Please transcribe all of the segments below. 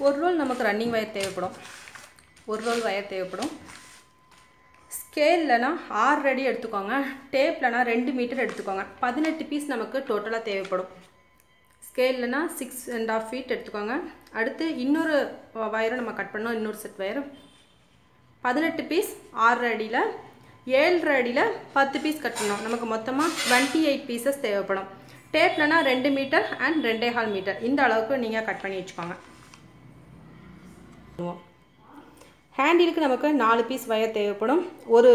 ஒரு ரோல் நமக்கு running wire தேவைப்படும். ஒரு ரோல் வயர் தேவைப்படும். ஸ்கேல்லனா 6 அடி எடுத்துக்கோங்க. டேப்லனா 2 மீட்டர் எடுத்துக்கோங்க. 18 பீஸ் நமக்கு டோட்டலாக தேவைப்படும். ஸ்கேல்லனா 6.5 feet எடுத்துக்கோங்க. அடுத்து இன்னொரு வயரை நம்ம கட் பண்ணோம். இன்னொரு செட் வயர் 18 பீஸ் 6 அடியில் 7 அடியில் 10 பீஸ் கட் பண்ணோம். நமக்கு மொத்தமாக 28 பீசஸ் தேவைப்படும். டேப்லனா 2 மீட்டர் அண்ட் 2.25 மீட்டர் இந்த அளவுக்கு நீங்கள் கட் பண்ணி வச்சுக்கோங்க. ஹேண்டிலுக்கு நமக்கு 4 பீஸ் வயர் தேவைப்படும். ஒரு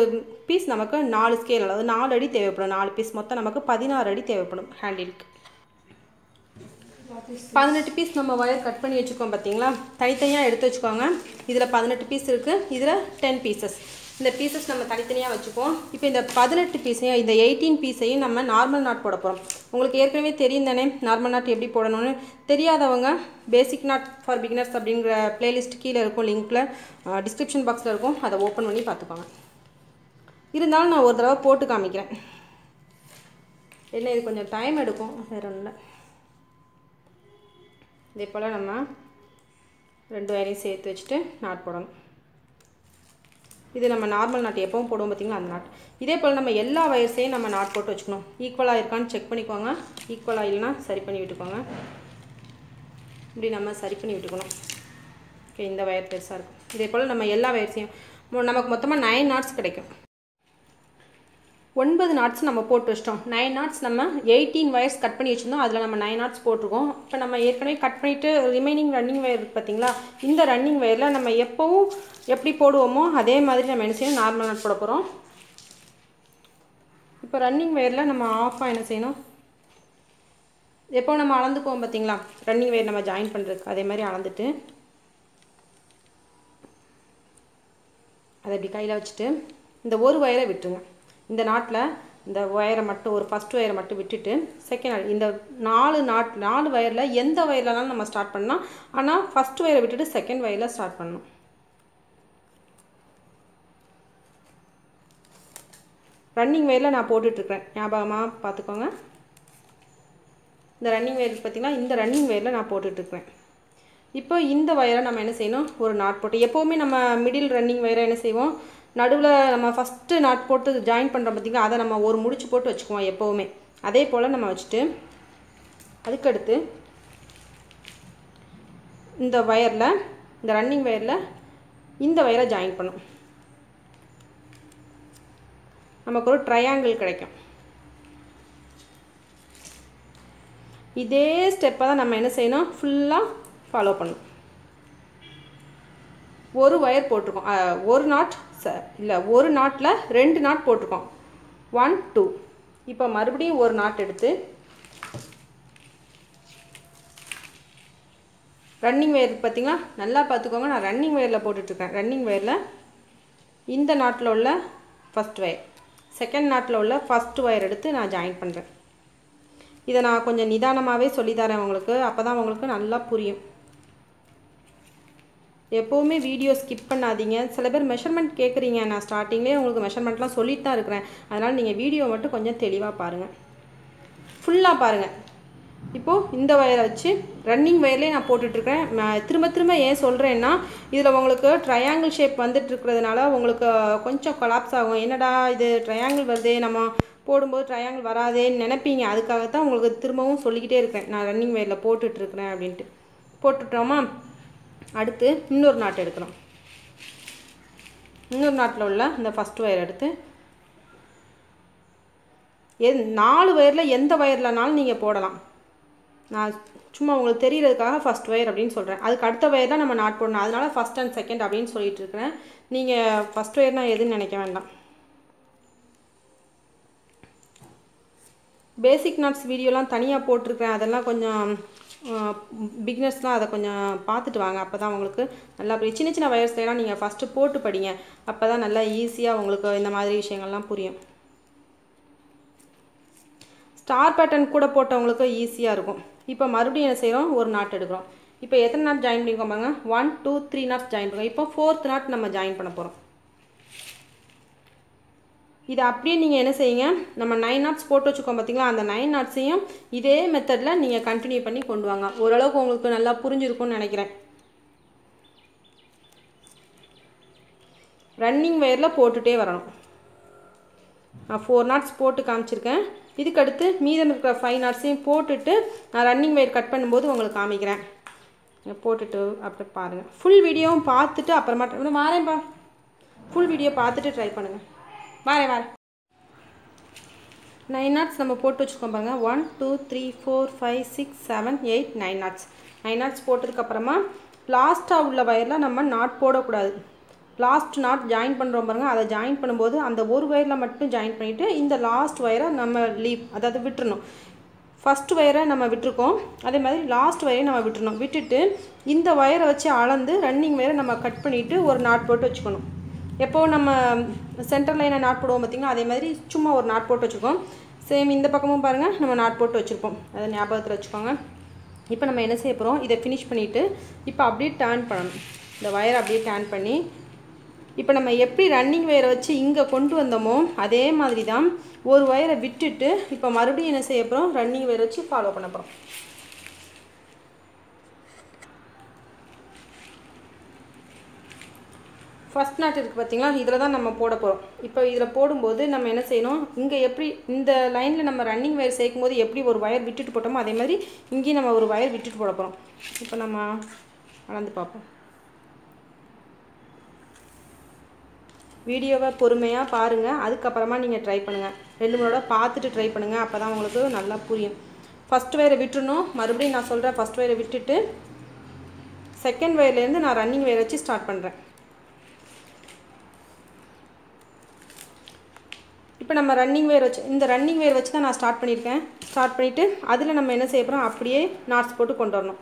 பீஸ் நமக்கு 4 ஸ்கேல், அதாவது 4 அடி தேவைப்படும். 4 பீஸ் மொத்தம் நமக்கு 16 அடி தேவைப்படும் ஹேண்டிலுக்கு. 18 பீஸ் நம்ம வயர் கட் பண்ணி வச்சுக்கோம் பார்த்தீங்களா, தனித்தனியாக எடுத்து வச்சுக்கோங்க. இதில் 18 பீஸ் இருக்குது, இதில் 10 பீசஸ். இந்த பீசஸ் நம்ம தனித்தனியாக வச்சுப்போம். இப்போ இந்த 18 பீஸையும் இந்த 18 பீஸையும் நம்ம நார்மல் நாட் போட போகிறோம். உங்களுக்கு ஏற்கனவே தெரியும் தானே நார்மல் நாட் எப்படி போடணும்னு. தெரியாதவங்க பேசிக் நாட் ஃபார் பிகினர்ஸ் அப்படிங்கிற பிளேலிஸ்ட் கீழே இருக்கும், லிங்க்கில் டிஸ்கிரிப்ஷன் பாக்ஸில் இருக்கும், அதை ஓப்பன் பண்ணி பார்த்துக்கோங்க. இருந்தாலும் நான் ஒரு தடவை போட்டு காமிக்கிறேன். என்ன இது கொஞ்சம் டைம் எடுக்கும், வேறு ஒன்றும் இல்லை. இதே போல் நம்ம 2 வயரையும் சேர்த்து வச்சுட்டு நாட் போடணும். இது நம்ம நார்மல் நாட் எப்பவும் போடுவோம் பார்த்திங்களா, அந்த நாட். இதே போல் நம்ம எல்லா வயர்ஸையும் நம்ம நாட் போட்டு வச்சுக்கணும். ஈக்குவலாக இருக்கான்னு செக் பண்ணிக்கோங்க. ஈக்குவலாக இல்லைனா சரி பண்ணி விட்டுக்கோங்க. இப்படி நம்ம சரி பண்ணி விட்டுக்கணும். ஓகே, இந்த வயர் பெருசாக இருக்கும். இதே போல் நம்ம எல்லா வயர்ஸையும் நமக்கு மொத்தமாக 9 நாட்ஸ் கிடைக்கும். 9 நாட்ஸ் நம்ம போட்டு வச்சிட்டோம். 9 நாட்ஸ் நம்ம 18 வயர்ஸ் கட் பண்ணி வச்சுருந்தோம். அதில் நம்ம 9 நாட்ஸ் போட்டிருக்கோம். இப்போ நம்ம ஏற்கனவே கட் பண்ணிவிட்டு ரிமைனிங் ரன்னிங் வயர் இருக்குது பார்த்தீங்களா, இந்த ரன்னிங் வயரில் நம்ம எப்போவும் எப்படி போடுவோமோ அதே மாதிரி நம்ம என்ன செய்யணும், நார்மல் நாட் போட போகிறோம். இப்போ ரன்னிங் வயரில் நம்ம ஆஃபாக என்ன செய்யணும், எப்போ நம்ம அளந்துக்குவோம் பார்த்தீங்களா, ரன்னிங் வயர் நம்ம ஜாயின் பண்ணுறதுக்கு அதே மாதிரி அளந்துட்டு அதை இப்படி கையில் வச்சுட்டு இந்த ஒரு வயரை விட்டுருங்க. இந்த நாட்டில் இந்த ஒயரை மட்டும், ஒரு ஃபஸ்ட் ஒயரை மட்டும் விட்டுட்டு செகண்ட் இந்த 4 வயரில் எந்த வயர்லனாலும் நம்ம ஸ்டார்ட் பண்ணலாம். ஆனால் ஃபஸ்ட் ஒயரை விட்டுட்டு செகண்ட் வயரில் ஸ்டார்ட் பண்ணணும். ரன்னிங் வயரில் நான் போட்டுட்ருக்கேன், ஞாபகமாக பார்த்துக்கோங்க. இந்த ரன்னிங் வயர் பார்த்திங்கன்னா, இந்த ரன்னிங் வயரில் நான் போட்டுட்ருக்கேன். இப்போ இந்த வயரை நம்ம என்ன செய்யணும், ஒரு நாட் போட்டு, எப்போவுமே நம்ம மிடில் ரன்னிங் வயரை என்ன செய்வோம், நடுவில் நம்ம ஃபஸ்ட்டு நாட் போட்டு ஜாயின் பண்ணுறோம் பார்த்திங்களா, அதை நம்ம ஒரு முடிச்சு போட்டு வச்சுக்குவோம் எப்போவுமே. அதே போல் நம்ம வச்சுட்டு அதுக்கடுத்து இந்த வயரில், இந்த ரன்னிங் வயரில் இந்த வயரை ஜாயின் பண்ணும். நமக்கு ஒரு ட்ரையாங்கிள் கிடைக்கும். இதே ஸ்டெப்பை தான் நம்ம என்ன செய்யணும், ஃபுல்லாக ஃபாலோ பண்ணணும். ஒரு வயர் போட்டிருக்கோம், ஒரு நாட் இல்லை, ஒரு நாட்டில் 2 நாட் போட்டிருக்கோம், 1 2. இப்போ மறுபடியும் ஒரு நாட் எடுத்து ரன்னிங் வயர் பார்த்திங்களா, நல்லா பார்த்துக்கோங்க. நான் ரன்னிங் வயரில் போட்டுட்ருக்கேன். ரன்னிங் வயரில் இந்த நாட்டில் உள்ள ஃபஸ்ட் வயர், செகண்ட் நாட்டில் உள்ள ஃபஸ்ட் வயர் எடுத்து நான் ஜாயின் பண்ணுறேன். இதை நான் கொஞ்சம் நிதானமாகவே சொல்லித்தரேன் உங்களுக்கு, அப்போ தான் உங்களுக்கு நல்லா புரியும். எப்போவுமே வீடியோ ஸ்கிப் பண்ணாதீங்க. சில பேர் மெஷர்மெண்ட் கேட்குறீங்க, நான் ஸ்டார்டிங்லேயே உங்களுக்கு மெஷர்மெண்ட்லாம் சொல்லிட்டு தான் இருக்கிறேன். அதனால் நீங்கள் வீடியோ மட்டும் கொஞ்சம் தெளிவாக பாருங்கள், ஃபுல்லாக பாருங்கள். இப்போது இந்த வயரை வச்சு ரன்னிங் வயர்லேயே நான் போட்டுட்ருக்கேன். திரும்ப திரும்ப ஏன் சொல்கிறேன்னா, இதில் உங்களுக்கு ட்ரையாங்கிள் ஷேப் வந்துட்டுருக்கிறதுனால உங்களுக்கு கொஞ்சம் கொலாப்ஸ் ஆகும். என்னடா இது ட்ரையாங்கிள் வருதே, நம்ம போடும்போது ட்ரையாங்கிள் வராதேன்னு நினைப்பீங்க. அதுக்காகத்தான் உங்களுக்கு திரும்பவும் சொல்லிக்கிட்டே இருக்கேன், நான் ரன்னிங் வயரில் போட்டுட்ருக்கிறேன் அப்படின்ட்டு. போட்டுட்டோமா, அடுத்து இன்னொரு நாட் எடுக்கிறோம். இன்னொரு நாட்டில் உள்ள இந்த ஃபஸ்ட் வயர் எடுத்து 4 வயரில் எந்த வயர்லனாலும் நீங்கள் போடலாம். நான் சும்மா உங்களுக்கு தெரியறதுக்காக ஃபஸ்ட் வயர் அப்படின்னு சொல்கிறேன். அதுக்கு அடுத்த வயர் தான் நம்ம நாட் போடணும். அதனால் ஃபஸ்ட் அண்ட் செகண்ட் அப்படின்னு சொல்லிட்டு இருக்கிறேன். நீங்கள் ஃபஸ்ட் வயர்னா எதுன்னு நினைக்க வேண்டாம். பேசிக் நாட்ஸ் வீடியோலாம் தனியாக போட்டிருக்கிறேன். அதெல்லாம் கொஞ்சம் பிகினர்ஸ்லாம் அதை கொஞ்சம் பார்த்துட்டு வாங்க. அப்போ தான் உங்களுக்கு நல்லா சின்ன சின்ன வயர்ஸ்லாம் நீங்கள் ஃபஸ்ட்டு போட்டு படிங்க. அப்போ தான் நல்லா ஈஸியாக உங்களுக்கு இந்த மாதிரி விஷயங்கள்லாம் புரியும். ஸ்டார் பேட்டர்ன் கூட போட்டவங்களுக்கு ஈஸியாக இருக்கும். இப்போ மறுபடியும் என்ன செய்கிறோம், ஒரு நாட் எடுக்கிறோம். இப்போ எத்தனை நாட் ஜாயின் பண்ணிக்கோங்க பாருங்க, 1 2 3 நாட்ஸ் ஜாயின் பண்ணுவோம். இப்போ 4th நாட் நம்ம ஜாயின் பண்ண போகிறோம். இது அப்படியே நீங்கள் என்ன செய்யுங்க, நம்ம 9 நாட்ஸ் போட்டு வச்சுக்கோம் பார்த்தீங்களா, அந்த 9 நாட்ஸையும் இதே மெத்தடில் நீங்கள் கண்டினியூ பண்ணி கொண்டு வாங்க. ஓரளவுக்கு உங்களுக்கு நல்லா புரிஞ்சிருக்கும்னு நினைக்கிறேன். ரன்னிங் வயரில் போட்டுகிட்டே வரணும். நான் 4 knots போட்டு காமிச்சிருக்கேன். இதுக்கு அடுத்து மீதம் இருக்கிற 5 knotsையும் போட்டுட்டு நான் ரன்னிங் வயர் கட் பண்ணும்போது உங்களுக்கு காமிக்கிறேன். போட்டுட்டு அப்புறம் பாருங்கள். ஃபுல் வீடியோவும் பார்த்துட்டு அப்புறமா வாரேன்ப்பா. ஃபுல் வீடியோ பார்த்துட்டு ட்ரை பண்ணுங்கள். வாரேன் 9 knots நம்ம போட்டு வச்சுருக்கோம் பாருங்கள். 1 2 3 4 5 6 7 8 9 knots. 9 knots போட்டதுக்கப்புறமா லாஸ்ட்டாக உள்ள வயரில் நம்ம நாட் போடக்கூடாது. லாஸ்ட் நாட் ஜாயின் பண்ணுறோம் பாருங்கள். அதை ஜாயின் பண்ணும்போது அந்த ஒரு வயரில் மட்டும் ஜாயின் பண்ணிவிட்டு இந்த லாஸ்ட் வயரை நம்ம லீவ் அதாவது விட்டுறணும். ஃபஸ்ட் வயரை நம்ம விட்டுருக்கோம், அதே மாதிரி லாஸ்ட் வயரை நம்ம விட்டுறணும். விட்டுட்டு இந்த வயரை வச்சு அளந்து ரன்னிங் வயரை நம்ம கட் பண்ணிவிட்டு ஒரு நாட் போட்டு வச்சுக்கணும். எப்போது நம்ம சென்டர் லைனை நாட் போடுவோம் பார்த்திங்கன்னா, அதே மாதிரி சும்மா ஒரு நாட் போட்டு வச்சுருக்கோம். சேம் இந்த பக்கமும் பாருங்கள் நம்ம நாட் போட்டு வச்சுருப்போம். அதை ஞாபகத்தில் வச்சுக்கோங்க. இப்போ நம்ம என்ன செய்ய போகிறோம், இதை ஃபினிஷ் பண்ணிவிட்டு இப்போ அப்படியே டர்ன் பண்ணணும். இந்த வயரை அப்படியே டர்ன் பண்ணி இப்போ நம்ம எப்படி ரன்னிங் வயரை வச்சு இங்கே கொண்டு வந்தோமோ அதே மாதிரி தான் ஒரு வயரை விட்டுட்டு இப்போ மறுபடியும் என்ன செய்ய போகிறோம், ரன்னிங் வயரை வச்சு ஃபாலோ பண்ண போகிறோம். ஃபஸ்ட் நாட் இருக்குது பார்த்திங்களா, இதில் தான் நம்ம போட போகிறோம். இப்போ இதில் போடும்போது நம்ம என்ன செய்யணும், இங்கே எப்படி இந்த லைனில் நம்ம ரன்னிங் வயர் சேர்க்கும் போது எப்படி ஒரு வயர் விட்டுட்டு போட்டோமோ அதே மாதிரி இங்கேயும் நம்ம ஒரு வயர் விட்டுட்டு போட போகிறோம். இப்போ நம்ம அளந்து பார்ப்போம். வீடியோவை பொறுமையாக பாருங்கள், அதுக்கப்புறமா நீங்கள் ட்ரை பண்ணுங்கள். 2 முறை பார்த்துட்டு ட்ரை பண்ணுங்கள், அப்போ தான் உங்களுக்கு நல்லா புரியும். ஃபஸ்ட் வயரை விட்டுறணும். மறுபடியும் நான் சொல்கிறேன், ஃபஸ்ட் வயரை விட்டுட்டு செகண்ட் வயர்லேருந்து நான் ரன்னிங் வயர் வச்சு ஸ்டார்ட் பண்ணுறேன். இப்போ நம்ம ரன்னிங் வயர் வச்சு இந்த ரன்னிங் வயர் வச்சு தான் நான் ஸ்டார்ட் பண்ணியிருக்கேன். ஸ்டார்ட் பண்ணிவிட்டு அதில் நம்ம என்ன செய்ய போகிறோம், அப்படியே நாட்ஸ் போட்டு கொண்டு வரணும்.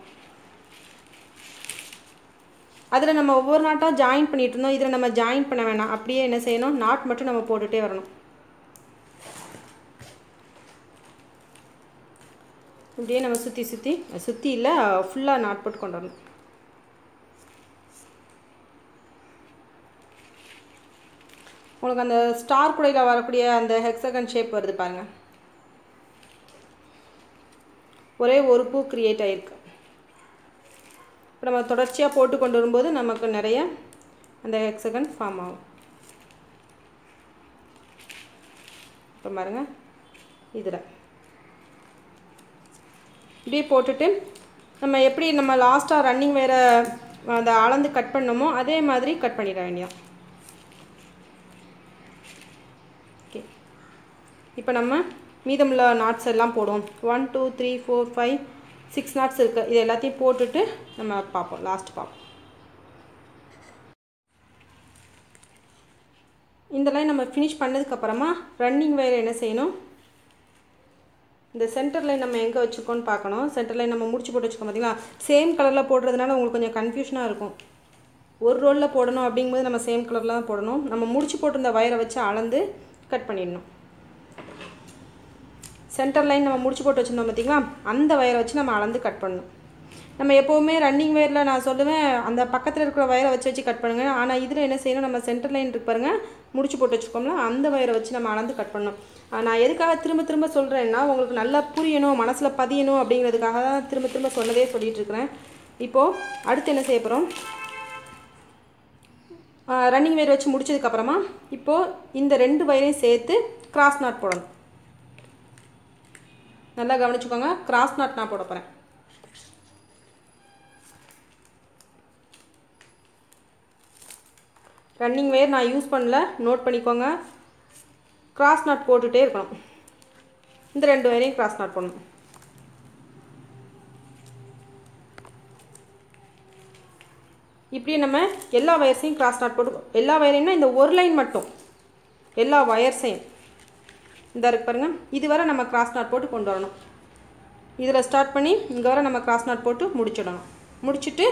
அதில் நம்ம ஒவ்வொரு நாட்டாக ஜாயின் பண்ணிட்டு இருந்தோம். இதில் நம்ம ஜாயின் பண்ண வேணாம், அப்படியே என்ன செய்யணும், நாட் மட்டும் நம்ம போட்டுகிட்டே வரணும். இப்படியே நம்ம சுற்றி இல்லை ஃபுல்லாக நாட் போட்டு கொண்டு வரணும். உங்களுக்கு அந்த ஸ்டார் குடையில் வரக்கூடிய அந்த ஹெக்ஸகன் ஷேப் வருது பாருங்கள். ஒரே ஒரு பூ க்ரியேட் ஆகிருக்கு. இப்போ நம்ம தொடர்ச்சியாக போட்டு கொண்டு வரும்போது நமக்கு நிறைய அந்த ஹெக்ஸகன் ஃபார்ம் ஆகும். இப்போ பாருங்கள், இதில் இப்படியே போட்டுட்டு நம்ம எப்படி நம்ம லாஸ்ட்டாக ரன்னிங் வேறு அந்த அளந்து கட் பண்ணோமோ அதே மாதிரி கட் பண்ணிட வேண்டியதான். ஓகே, இப்போ நம்ம மீதமுள்ள நாட்ஸ் எல்லாம் போடுவோம். 1 2 3 4 5 6 நாட்ஸ் இருக்குது. இது எல்லாத்தையும் போட்டுட்டு நம்ம பார்ப்போம், லாஸ்ட் பார்ப்போம். இந்த லைன் நம்ம ஃபினிஷ் பண்ணதுக்கப்புறமா ரன்னிங் வயரை என்ன செய்யணும், இந்த சென்டர் லைன் நம்ம எங்கே வச்சுருக்கோன்னு பார்க்கணும். சென்டர் லைன் நம்ம முடிச்சு போட்டு வச்சுக்கோம் பார்த்தீங்களா. சேம் கலரில் போடுறதுனால உங்களுக்கு கொஞ்சம் கன்ஃபியூஷனாக இருக்கும். ஒரு ரோலில் போடணும் அப்படிங்கும்போது நம்ம சேம் கலரில் தான் போடணும். நம்ம முடிச்சு போட்டிருந்த வயரை வச்சு அளந்து கட் பண்ணிடணும். சென்டர் லைன் நம்ம முடிச்சு போட்டு வச்சுருந்தோம் பார்த்திங்களா, அந்த வயரை வச்சு நம்ம அளந்து கட் பண்ணணும். நம்ம எப்போவுமே ரன்னிங் வயரில் நான் சொல்லுவேன் அந்த பக்கத்தில் இருக்கிற வயரை வச்சு கட் பண்ணுங்கள். ஆனால் இதில் என்ன செய்யணும், நம்ம சென்டர் லைன் இருக்கு பாருங்கள், முடிச்சு போட்டு வச்சுக்கோம்ல, அந்த வயரை வச்சு நம்ம அளந்து கட் பண்ணணும். நான் எதுக்காக திரும்ப சொல்கிறேன்னா உங்களுக்கு நல்லா புரியணும், மனசில் பதியணும் அப்படிங்கிறதுக்காக தான் திரும்ப சொன்னதே சொல்லிகிட்டு இருக்கிறேன். இப்போது அடுத்து என்ன செய்ய போகிறோம், ரன்னிங் வயர் வச்சு முடிச்சதுக்கப்புறமா இப்போது இந்த 2 வயரையும் சேர்த்து கிராஸ் நாட் போடணும். நல்லா கவனிச்சுக்கோங்க, கிராஸ் நாட் நான் போட போகிறேன். ரன்னிங் வயர் நான் யூஸ் பண்ணல, நோட் பண்ணிக்கோங்க. கிராஸ் நாட் போட்டுகிட்டே இருக்கணும். இந்த 2 வயரையும் கிராஸ் நாட் பண்ணணும். இப்படி நம்ம எல்லா வயர்ஸையும் கிராஸ் நாட் போட்டு, எல்லா வயரையும்னா இந்த ஒரு லைன் மட்டும், எல்லா வயர்ஸையும் இந்த இருக்கு பாருங்கள், இது வரை நம்ம கிராஸ் நாட் போட்டு கொண்டு வரணும். இதில் ஸ்டார்ட் பண்ணி இங்கே வரை நம்ம கிராஸ் நாட் போட்டு முடிச்சிடணும். முடிச்சுட்டு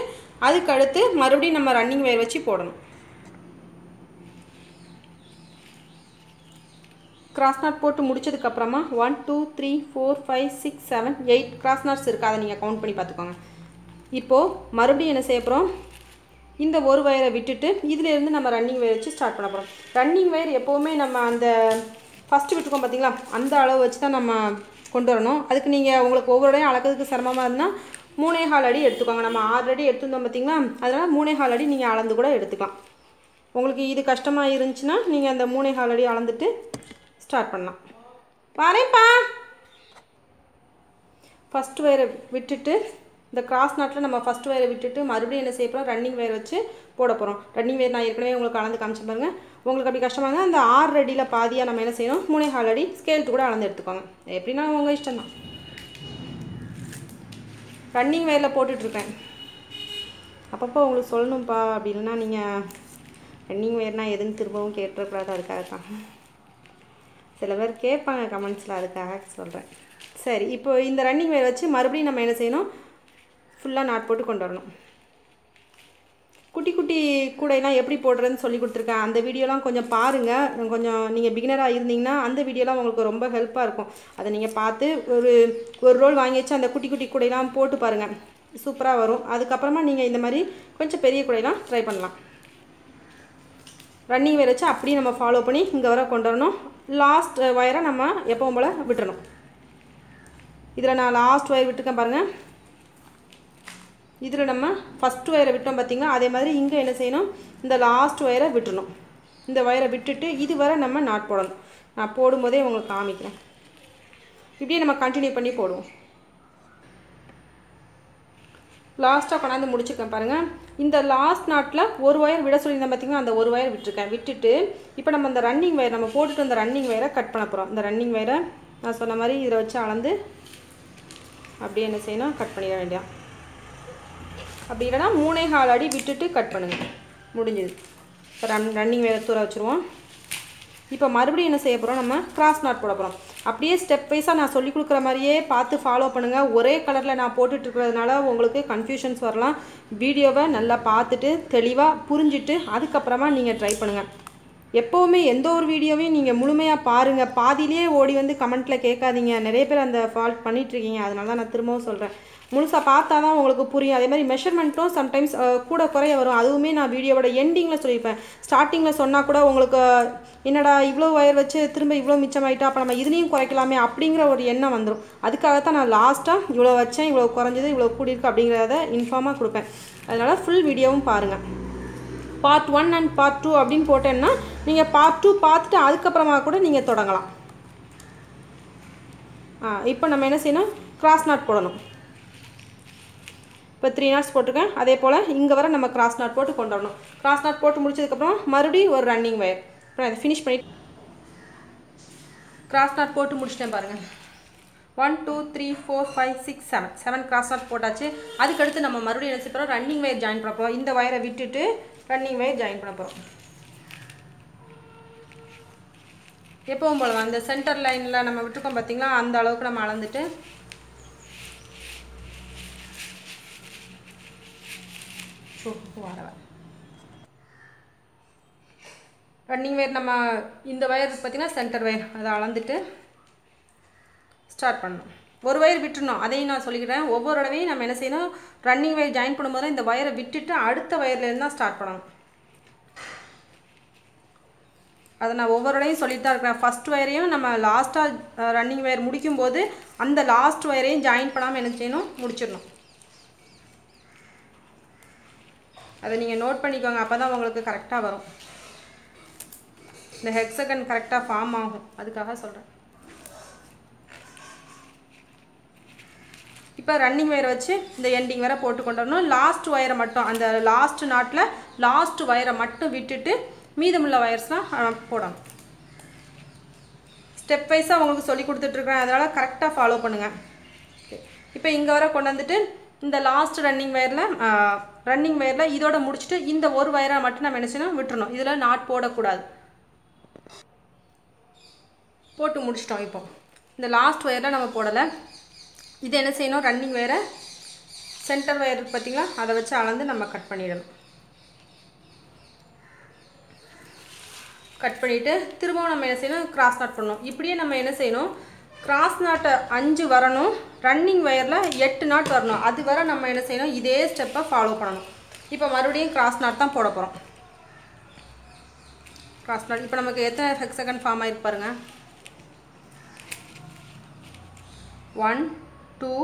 அதுக்கு அடுத்து மறுபடியும் நம்ம ரன்னிங் வயர் வச்சு போடணும். கிராஸ் நாட் போட்டு முடிச்சதுக்கப்புறமா 1 2 3 4 5 6 7 8 கிராஸ் நாட்ஸ் இருக்குது. அதை நீங்கள் கவுண்ட் பண்ணி பார்த்துக்கோங்க. இப்போது மறுபடியும் என்ன செய்ய போகிறோம், இந்த ஒரு வயரை விட்டுட்டு இதிலேருந்து நம்ம ரன்னிங் வயர் வச்சு ஸ்டார்ட் பண்ண போகிறோம். ரன்னிங் வயர் எப்போவுமே நம்ம அந்த ஃபஸ்ட்டு விட்டுருக்கோம் பார்த்தீங்களா, அந்த அளவு வச்சு தான் நம்ம கொண்டு வரணும். அதுக்கு நீங்கள் உங்களுக்கு ஒவ்வொரு இடையும் அளக்கிறதுக்கு சிரமமாக இருந்தால் 3.25 அடி எடுத்துக்கோங்க. நம்ம 6 அடி எடுத்துருந்தோம் பார்த்தீங்களா, அதனால் 3.25 அடி நீங்கள் அளந்து கூட எடுத்துக்கலாம். உங்களுக்கு இது கஷ்டமாக இருந்துச்சுன்னா நீங்கள் அந்த 3.25 அடி அளந்துட்டு ஸ்டார்ட் பண்ணலாம். வரேன்ப்பா. ஃபஸ்ட் வயரை விட்டுட்டு இந்த கிராஸ் நாட்டில் நம்ம ஃபஸ்ட் வயரை விட்டுட்டு மறுபடியும் என்ன செய்ய போகிறோம், ரன்னிங் வயர் வச்சு போட போகிறோம். ரன்னிங் வயர் நான் ஏற்கனவே உங்களுக்கு அளந்து காமிச்சு பாருங்கள். உங்களுக்கு அப்படி கஷ்டமாங்க அந்த 6 அடியில் பாதியாக நம்ம என்ன செய்யணும், 3.25 அடி ஸ்கேல்ட்டு கூட அளந்து எடுத்துக்கோங்க. எப்படின்னா உங்கள் இஷ்டம் தான். ரன்னிங் வயரில் போட்டுட்ருக்கேன். அப்பப்போ உங்களுக்கு சொல்லணும்ப்பா, அப்படி இல்லைன்னா நீங்கள் ரன்னிங் வயர்னால் எதுன்னு திரும்பவும் கேட்டுறக்கூடாது. அதுக்காக தான் சில பேர் கேட்பாங்க கமெண்ட்ஸில், அதுக்காக சொல்கிறேன். சரி, இப்போ இந்த ரன்னிங் வயர் வச்சு மறுபடியும் நம்ம என்ன செய்யணும், ஃபுல்லாக நாட் போட்டு கொண்டு வரணும். குட்டி குட்டி கூடையெல்லாம் எப்படி போடுறதுன்னு சொல்லி கொடுத்துருக்கேன். அந்த வீடியோலாம் கொஞ்சம் பாருங்கள். கொஞ்சம் நீங்கள் பிகினராக இருந்தீங்கன்னா அந்த வீடியோலாம் உங்களுக்கு ரொம்ப ஹெல்ப்பாக இருக்கும். அதை நீங்கள் பார்த்து ஒரு ரோல் வாங்கி வச்சு அந்த குட்டி குட்டி கூடையெல்லாம் போட்டு பாருங்கள், சூப்பராக வரும். அதுக்கப்புறமா நீங்கள் இந்த மாதிரி கொஞ்சம் பெரிய கூடையெல்லாம் ட்ரை பண்ணலாம். ரன்னிங் வயர் வச்சு அப்படியே நம்ம ஃபாலோ பண்ணி இங்கே வர கொண்டு வரணும். லாஸ்ட் வயரை நம்ம எப்பவும் போல் விட்டுறணும். இதில் நான் லாஸ்ட் வயர் விட்டுருக்கேன் பாருங்கள். இதில் நம்ம ஃபஸ்ட் வயரை விட்டோம் பார்த்திங்களா, அதே மாதிரி இங்கே என்ன செய்யணும், இந்த லாஸ்ட் வயரை விட்டுறணும். இந்த வயரை விட்டுட்டு இது வரை நம்ம நாட் போடணும். நான் போடும்போதே உங்களுக்கு காமிக்கிறேன். இப்படியே நம்ம கண்டினியூ பண்ணி போடுவோம். லாஸ்ட்டாக கொண்டாந்து முடிச்சுருக்கேன் பாருங்கள். இந்த லாஸ்ட் நாட்டில் ஒரு வயர் விட சொல்லியிருந்தேன் பார்த்திங்கன்னா, அந்த ஒரு வயர் விட்டுருக்கேன். விட்டுட்டு இப்போ நம்ம இந்த ரன்னிங் வயர் நம்ம போட்டுட்டு அந்த ரன்னிங் வயரை கட் பண்ண போகிறோம். இந்த ரன்னிங் வயரை நான் சொன்ன மாதிரி இதில் வச்சு அளந்து அப்படியே என்ன செய்யணும், கட் பண்ணிட வேண்டியதான். அப்படி இல்லைனா 3.25 அடி விட்டுட்டு கட் பண்ணுங்கள், முடிஞ்சுது. இப்போ ரன்னிங் வயரை தூர வச்சுருவோம். இப்போ மறுபடியும் என்ன செய்ய போகிறோம், நம்ம கிராஸ் நாட் போட போகிறோம். அப்படியே ஸ்டெப் வைஸாக நான் சொல்லிக் கொடுக்குற மாதிரியே பார்த்து ஃபாலோ பண்ணுங்கள். ஒரே கலரில் நான் போட்டுட்ருக்கிறதுனால உங்களுக்கு கன்ஃபியூஷன்ஸ் வரலாம். வீடியோவை நல்லா பார்த்துட்டு தெளிவாக புரிஞ்சுட்டு அதுக்கப்புறமா நீங்கள் ட்ரை பண்ணுங்கள். எப்போவுமே எந்த ஒரு வீடியோவையும் நீங்கள் முழுமையாக பாருங்கள். பாதியிலே ஓடி வந்து கமெண்ட்டில் கேட்காதீங்க. நிறைய பேர் அந்த ஃபால்ட் பண்ணிகிட்ருக்கீங்க. அதனால தான் நான் திரும்பவும் சொல்கிறேன், முழுசாக பார்த்தா தான் உங்களுக்கு புரியும். அதே மாதிரி மெஷர்மெண்ட்டும் சம்டைம்ஸ் கூட குறைய வரும். அதுவுமே நான் வீடியோவோட எண்டிங்கில் சொல்லியிருப்பேன். ஸ்டார்டிங்கில் சொன்னால் கூட உங்களுக்கு என்னடா இவ்வளோ வயர் வச்சு திரும்ப இவ்வளோ மிச்சமாயிட்டா, அப்போ நம்ம இதுலேயும் குறைக்கலாமே அப்படிங்கிற ஒரு எண்ணம் வந்துடும். அதுக்காகத்தான் நான் லாஸ்ட்டாக இவ்வளோ வச்சேன், இவ்வளோ குறைஞ்சது, இவ்வளோ கூடியிருக்கு அப்படிங்கிறத இன்ஃபார்மாக கொடுப்பேன். அதனால் ஃபுல் வீடியோவும் பாருங்கள். பார்ட் 1 அண்ட் பார்ட் 2 அப்படின்னு போட்டேன்னா நீங்கள் பார்ட் 2 பார்த்துட்டு அதுக்கப்புறமா கூட நீங்கள் தொடங்கலாம். இப்போ நம்ம என்ன செய்யணும், கிராஸ் நாட் போடணும். இப்போ 3 நாட்ஸ் போட்டிருக்கேன். அதே போல் இங்கே வர நம்ம கிராஸ் நாட் போட்டு கொண்டு வரணும். கிராஸ் நாட் போட்டு முடிச்சதுக்கப்புறம் மறுபடியும் ஒரு ரன்னிங் வயர். இப்போ அதை ஃபினிஷ் பண்ணி கிராஸ் நாட் போட்டு முடிச்சிட்டேன் பாருங்கள். 1 2 3 4 5 6 7 கிராஸ் நாட் போட்டாச்சு. அதுக்கடுத்து நம்ம மறுபடியும் என்ன செய்ய போகிறோம், ரன்னிங் வயர் ஜாயின் பண்ண போகிறோம். இந்த வயரை விட்டுட்டு ரன்னிங் வயர் ஜாயின் பண்ண போகிறோம். எப்பவும் போல அந்த சென்டர் லைனில் நம்ம விட்டுருக்கோம் பார்த்தீங்களா, அந்த அளவுக்கு நம்ம அளந்துட்டு ரன்னிங் வயர் நம்ம இந்த வயர் பார்த்தீங்கன்னா சென்டர் வயர், அதை அளந்துட்டு ஸ்டார்ட் பண்ணணும். ஒரு வயர் விட்டுருணும். அதையும் நான் சொல்லிக்கிறேன். ஒவ்வொரு தடவையும் நம்ம என்ன செய்யணும், ரன்னிங் வயர் ஜாயின் பண்ணும்போது இந்த வயரை விட்டுட்டு அடுத்த வயர்லேருந்து தான் ஸ்டார்ட் பண்ணணும். அதை நான் ஒவ்வொரு தடவையும் சொல்லிட்டு தான் இருக்கிறேன். ஃபஸ்ட் வயரையும் நம்ம லாஸ்ட்டாக ரன்னிங் வயர் முடிக்கும்போது அந்த லாஸ்ட் வயரையும் ஜாயின் பண்ணாமல் என்ன செய்யணும், முடிச்சிடணும். அதை நீங்கள் நோட் பண்ணிக்கோங்க, அப்போ தான் உங்களுக்கு கரெக்டாக வரும். இந்த ஹெக்ஸகன் கரெக்டாக ஃபார்ம் ஆகும், அதுக்காக சொல்கிறேன். இப்போ ரன்னிங் வயரை வச்சு இந்த எண்டிங் வரை போட்டு கொண்டு வரணும். லாஸ்ட் வயரை மட்டும், அந்த லாஸ்ட் நாட்டில் லாஸ்ட் வயரை மட்டும் விட்டுட்டு மீதமுள்ள வயர்ஸ்லாம் போடணும். ஸ்டெப் வைஸாக உங்களுக்கு சொல்லி கொடுத்துட்ருக்கேன், அதனால் கரெக்டாக ஃபாலோ பண்ணுங்கள். இப்போ இங்கே வர கொண்டு வந்துட்டு இந்த லாஸ்ட் ரன்னிங் வயரில் இதோட முடிச்சுட்டு இந்த ஒரு வயரை மட்டும் நம்ம என்ன செய்யணும், விட்டுறணும். இதில் நாட் போடக்கூடாது. போட்டு முடிச்சிட்டோம். இப்போ இந்த லாஸ்ட் வயரில் நம்ம போடலை. இது என்ன செய்யணும், ரன்னிங் வயரை சென்டர் வயர் பார்த்திங்களா, அதை வச்சு அளந்து நம்ம கட் பண்ணிடணும். கட் பண்ணிவிட்டு திரும்பவும் நம்ம என்ன செய்யணும், கிராஸ் நாட் பண்ணணும். இப்படியே நம்ம என்ன செய்யணும், கிராஸ் நாட்டை 5 வரணும், ரன்னிங் வயரில் 8 நாட் வரணும். அது வரை நம்ம என்ன செய்யணும், இதே ஸ்டெப்பை ஃபாலோ பண்ணணும். இப்போ மறுபடியும் கிராஸ் நாட் தான் போட போகிறோம். கிராஸ் நாட் இப்போ நமக்கு எத்தனை ஹெக்ஸகன் ஃபார்ம் ஆகிருக்கு பாருங்கள். 1 2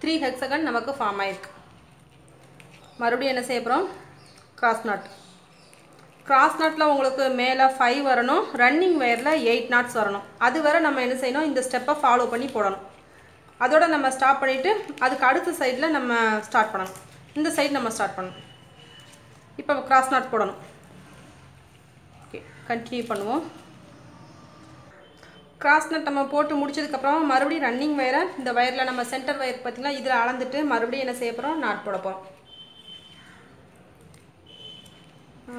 3 ஹெக்ஸகன் நமக்கு ஃபார்ம் ஆகிருக்கு. மறுபடியும் என்ன செய்ய போகிறோம், கிராஸ் நாட். கிராஸ் நாட்டில் உங்களுக்கு மேலே 5 வரணும், ரன்னிங் வயரில் 8 நாட்ஸ் வரணும். அது வரை நம்ம என்ன செய்யணும், இந்த ஸ்டெப்பை ஃபாலோ பண்ணி போடணும். அதோட நம்ம ஸ்டாப் பண்ணிவிட்டு அதுக்கு அடுத்த சைடில் நம்ம ஸ்டார்ட் பண்ணணும். இந்த சைடு நம்ம ஸ்டார்ட் பண்ணணும். இப்போ கிராஸ் நாட் போடணும். ஓகே, கண்டினியூ பண்ணுவோம். கிராஸ் நட் நம்ம போட்டு முடிச்சதுக்கப்புறம் மறுபடியும் ரன்னிங் வயரை இந்த வயரில் நம்ம சென்டர் வயர் பார்த்திங்கன்னா இதில் அளந்துட்டு மறுபடியும் என்ன செய்ய போகிறோம், நாட் போட போகிறோம்.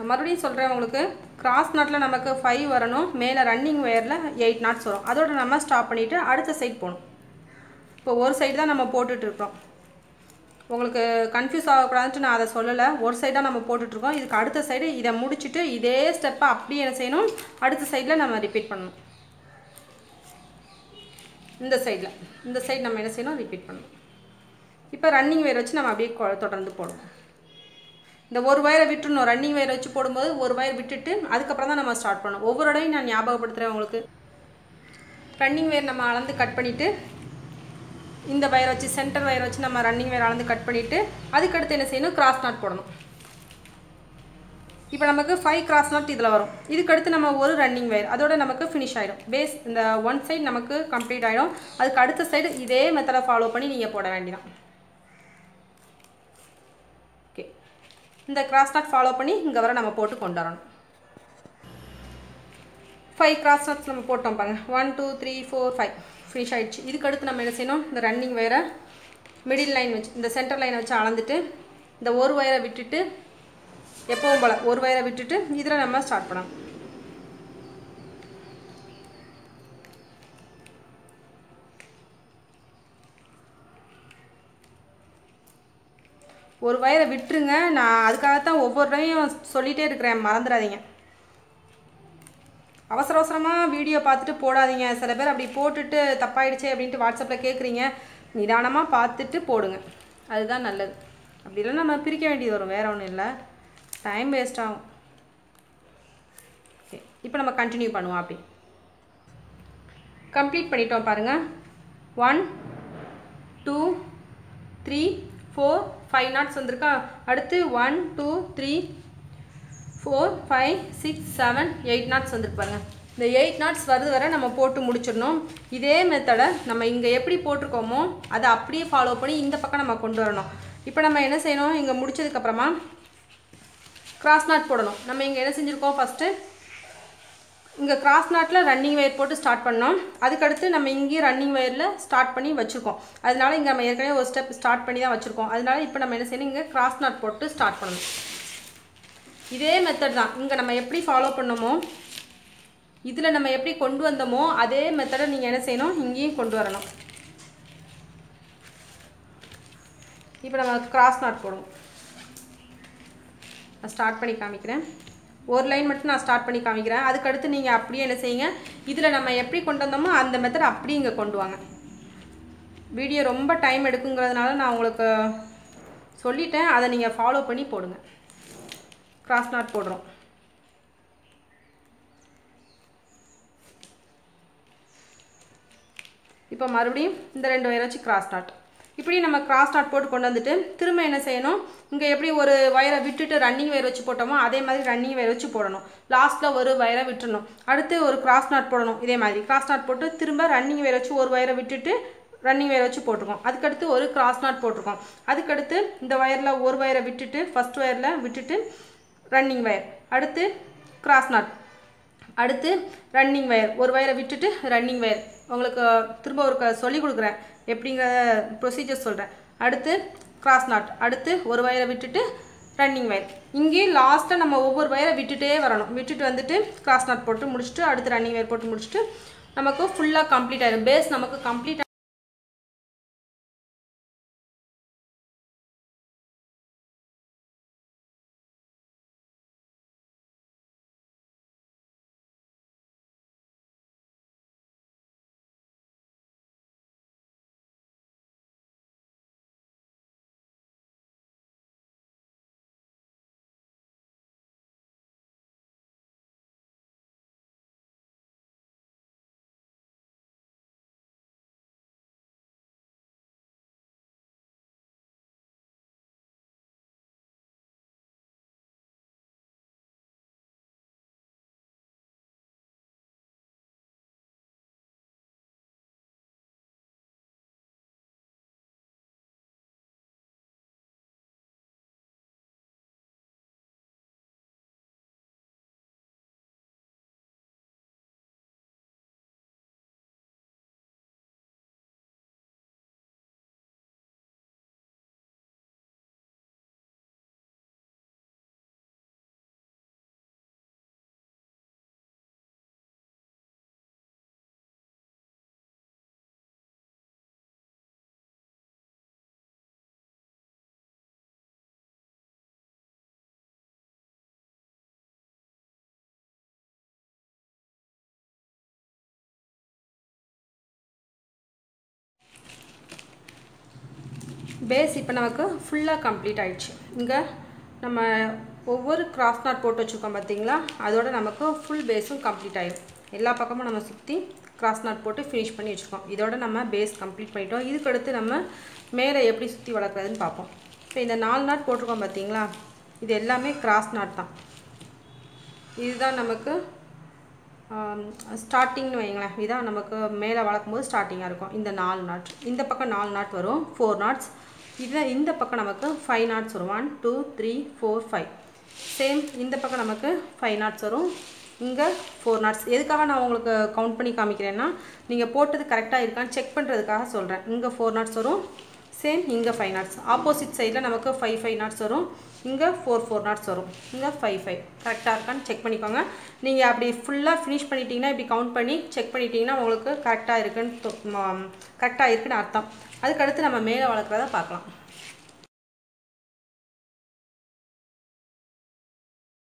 மறுபடியும் சொல்கிறேன் உங்களுக்கு, கிராஸ் நாட்டில் நமக்கு 5 வரணும், மேலே ரன்னிங் வயரில் 8 நாட்ஸ் வரும். அதோட நம்ம ஸ்டாப் பண்ணிவிட்டு அடுத்த சைடு போகணும். இப்போ ஒரு சைடு தான் நம்ம போட்டுட்ருக்கோம். உங்களுக்கு கன்ஃபியூஸ் ஆகக்கூடாதுன்ட்டு நான் அதை சொல்லலை. ஒரு சைடாக நம்ம போட்டுட்ருக்கோம். இதுக்கு அடுத்த சைடு இதை முடிச்சுட்டு இதே ஸ்டெப்பை அப்படியே என்ன செய்யணும், அடுத்த சைடில் நம்ம ரிப்பீட் பண்ணணும். இந்த சைடு நம்ம என்ன செய்யணும், ரிப்பீட் பண்ணணும். இப்போ ரன்னிங் வயர் வச்சு நம்ம அப்படியே தொடர்ந்து போடணும். இந்த ஒரு வயரை விட்டுணும். ரன்னிங் வயர் வச்சு போடும்போது ஒரு வயர் விட்டுட்டு அதுக்கப்புறம் தான் நம்ம ஸ்டார்ட் பண்ணணும். ஒவ்வொரு இடையும் நான் ஞாபகப்படுத்துகிறேன் உங்களுக்கு. ரன்னிங் வயர் நம்ம அளந்து கட் பண்ணிவிட்டு இந்த வயர் வச்சு சென்டர் வயர் வச்சு நம்ம ரன்னிங் வயர் அளந்து கட் பண்ணிவிட்டு அதுக்கடுத்து என்ன செய்யணும், கிராஸ் நாட் போடணும். இப்போ நமக்கு 5 கிராஸ் நாட் இதில் வரும். இதுக்கடுத்து நம்ம ஒரு ரன்னிங் வயர், அதோட நமக்கு ஃபினிஷ் ஆகிடும். பேஸ் இந்த ஒன் சைடு நமக்கு கம்ப்ளீட் ஆகிடும். அதுக்கு அடுத்த சைடு இதே மெத்தடை ஃபாலோ பண்ணி நீங்கள் போட வேண்டியதான். ஓகே, இந்த கிராஸ் நாட் ஃபாலோ பண்ணி இங்கே வர நம்ம போட்டு கொண்டு வரணும். 5 கிராஸ் நாட்ஸ் நம்ம போட்டோம் பாருங்க. 1 2 3 4 5 ஃபினிஷ் ஆகிடுச்சு. இதுக்கடுத்து நம்ம என்ன செய்யணும், இந்த ரன்னிங் வயரை மிடில் லைன் வச்சு இந்த சென்டர் லைனை வச்சு அளந்துட்டு இந்த ஒரு வயரை விட்டுட்டு எப்பவும் போல் ஒரு வயரை விட்டுட்டு இதில் நம்ம ஸ்டார்ட் பண்ணலாம். ஒரு வயரை விட்டுருங்க. நான் அதுக்காகத்தான் ஒவ்வொரு டைம் சொல்லிகிட்டே இருக்கிறேன், மறந்துடாதீங்க. அவசர அவசரமாக வீடியோ பார்த்துட்டு போடாதீங்க. சில பேர் அப்படி போட்டுட்டு தப்பாயிடுச்சே அப்படின்ட்டு வாட்ஸ்அப்பில் கேட்குறீங்க. நிதானமாக பார்த்துட்டு போடுங்க, அதுதான் நல்லது. அப்படி இல்லைன்னா நம்ம பிரிக்க வேண்டியது வரும், வேறு ஒன்றும் இல்லை, டைம் வேஸ்ட் ஆகும். ஓகே, இப்போ நம்ம கண்டினியூ பண்ணுவோம். அப்படி கம்ப்ளீட் பண்ணிட்டோம் பாருங்கள். 1 2 3 4 5 நாட்ஸ் வந்திருக்கா. அடுத்து 1 2 3 4 5 6 7 8 நாட்ஸ் வந்துருக்கு பாருங்கள். இந்த 8 நாட்ஸ் வருது வரை நம்ம போட்டு முடிச்சிடணும். இதே மெத்தடை நம்ம இங்கே எப்படி போட்டிருக்கோமோ அதை அப்படியே ஃபாலோ பண்ணி இந்த பக்கம் நம்ம கொண்டு வரணும். இப்போ நம்ம என்ன செய்யணும், இங்கே முடிச்சதுக்கப்புறமா கிராஸ் நாட் போடணும். நம்ம இங்கே என்ன செஞ்சுருக்கோம், ஃபஸ்ட்டு இங்கே கிராஸ் நாட்டில் ரன்னிங் வயர் போட்டு ஸ்டார்ட் பண்ணோம். அதுக்கடுத்து நம்ம இங்கேயும் ரன்னிங் வயரில் ஸ்டார்ட் பண்ணி வச்சுருக்கோம். அதனால இங்கே நம்ம ஏற்கனவே ஒரு ஸ்டெப் ஸ்டார்ட் பண்ணி தான் வச்சுருக்கோம். அதனால இப்போ நம்ம என்ன செய்யணும், இங்கே கிராஸ் நாட் போட்டு ஸ்டார்ட் பண்ணணும். இதே மெத்தட் தான் இங்கே நம்ம எப்படி ஃபாலோ பண்ணோமோ இதில் நம்ம எப்படி கொண்டு வந்தோமோ அதே மெத்தடை நீங்கள் என்ன செய்யணும், இங்கேயும் கொண்டு வரணும். இப்போ நம்ம கிராஸ் நாட் போடுவோம். நான் ஸ்டார்ட் பண்ணி காமிக்கிறேன். ஒரு லைன் மட்டும் நான் ஸ்டார்ட் பண்ணி காமிக்கிறேன். அதுக்கடுத்து நீங்கள் அப்படியே என்ன செய்யுங்க, இதில் நம்ம எப்படி கொண்டு வந்தோமோ அந்த மெத்தட் அப்படியே இங்கே கொண்டு வாங்க. வீடியோ ரொம்ப டைம் எடுக்குங்கிறதுனால நான் உங்களுக்கு சொல்லிட்டேன், அதை நீங்கள் ஃபாலோ பண்ணி போடுங்க. கிராஸ் நாட் போடுறோம். இப்போ மறுபடியும் இந்த 2 வயரை வச்சு கிராஸ் நாட். இப்படி நம்ம கிராஸ் நாட் போட்டு கொண்டு வந்துட்டு திரும்ப என்ன செய்யணும், இங்கே எப்படி ஒரு வயரை விட்டுட்டு ரன்னிங் வயர் வச்சு போட்டோமோ அதே மாதிரி ரன்னிங் வயர் வச்சு போடணும். லாஸ்ட்டில் ஒரு வயரை விட்டுறணும். அடுத்து ஒரு கிராஸ் நாட் போடணும். இதே மாதிரி கிராஸ் நாட் போட்டு திரும்ப ரன்னிங் வயர் வச்சு ஒரு வயரை விட்டுட்டு ரன்னிங் வயர் வச்சு போட்டிருக்கோம். அதுக்கடுத்து ஒரு கிராஸ் நாட் போட்டிருக்கோம். அதுக்கடுத்து இந்த வயரில் ஒரு வயரை விட்டுட்டு ஃபஸ்ட் வயரில் விட்டுட்டு ரன்னிங் வயர், அடுத்து கிராஸ் நாட், அடுத்து ரன்னிங் வயர், ஒரு வயரை விட்டுட்டு ரன்னிங் வயர். உங்களுக்கு திரும்ப ஒரு சொல்லி கொடுக்குறேன், எப்படிங்கிற ப்ரொசீஜர் சொல்கிறேன். அடுத்து கிராஸ் நாட், அடுத்து ஒரு வயரை விட்டுட்டு ரன்னிங் வயர். இங்கேயும் லாஸ்ட்டாக நம்ம ஒவ்வொரு வயரை விட்டுட்டே வரணும். விட்டுட்டு வந்துட்டு கிராஸ் நாட் போட்டு முடிச்சுட்டு அடுத்து ரன்னிங் வயர் போட்டு முடிச்சுட்டு நமக்கு ஃபுல்லாக கம்ப்ளீட் ஆகிடும். பேஸ் நமக்கு கம்ப்ளீட் பேஸ் இப்போ நமக்கு ஃபுல்லாக கம்ப்ளீட் ஆயிடுச்சு. இங்கே நம்ம ஒவ்வொரு கிராஸ் நாட் போட்டு வச்சுருக்கோம் பார்த்தீங்களா, அதோட நமக்கு ஃபுல் பேஸும் கம்ப்ளீட் ஆகிடும். எல்லா பக்கமும் நம்ம சுற்றி கிராஸ் நாட் போட்டு ஃபினிஷ் பண்ணி வச்சுருக்கோம். இதோட நம்ம பேஸ் கம்ப்ளீட் பண்ணிட்டோம். இதுக்கடுத்து நம்ம மேலே எப்படி சுற்றி வளர்க்குறதுன்னு பார்ப்போம். இப்போ இந்த 4 நாட் போட்டிருக்கோம் பார்த்தீங்களா, இது எல்லாமே கிராஸ் நாட் தான். இதுதான் நமக்கு ஸ்டார்டிங்னு வைங்களேன். இதுதான் நமக்கு மேலே வளர்க்கும் போது ஸ்டார்டிங்காக இருக்கும். இந்த 4 நாட், இந்த பக்கம் 4 நாட் வரும், 4 நாட்ஸ். இந்த பக்கம் நமக்கு 5 நாட்ஸ் வரும். 1 2 3 4 5. சேம் இந்த பக்கம் நமக்கு 5 நாட்ஸ் வரும். இங்கே 4 நாட்ஸ். எதுக்காக நான் உங்களுக்கு கவுண்ட் பண்ணி காமிக்கிறேன்னா, நீங்கள் போட்டது கரெக்டாக இருக்கான்னு செக் பண்ணுறதுக்காக சொல்கிறேன். இங்கே 4 நாட்ஸ் வரும். சேம் இங்கே 5 நாட்ஸ். ஆப்போசிட் சைடில் நமக்கு 5 நாட்ஸ் வரும். இங்கே 4 நாட்ஸ் வரும். இங்கே 5 கரெக்டாக இருக்கான்னு செக் பண்ணிக்கோங்க. நீங்கள் அப்படி ஃபுல்லாக ஃபினிஷ் பண்ணிட்டீங்கன்னா, இப்படி கவுண்ட் பண்ணி செக் பண்ணிட்டீங்கன்னா உங்களுக்கு கரெக்டாக இருக்குன்னு அர்த்தம். அதுக்கடுத்து நம்ம மேலே வளர்க்குறத பார்க்கலாம்.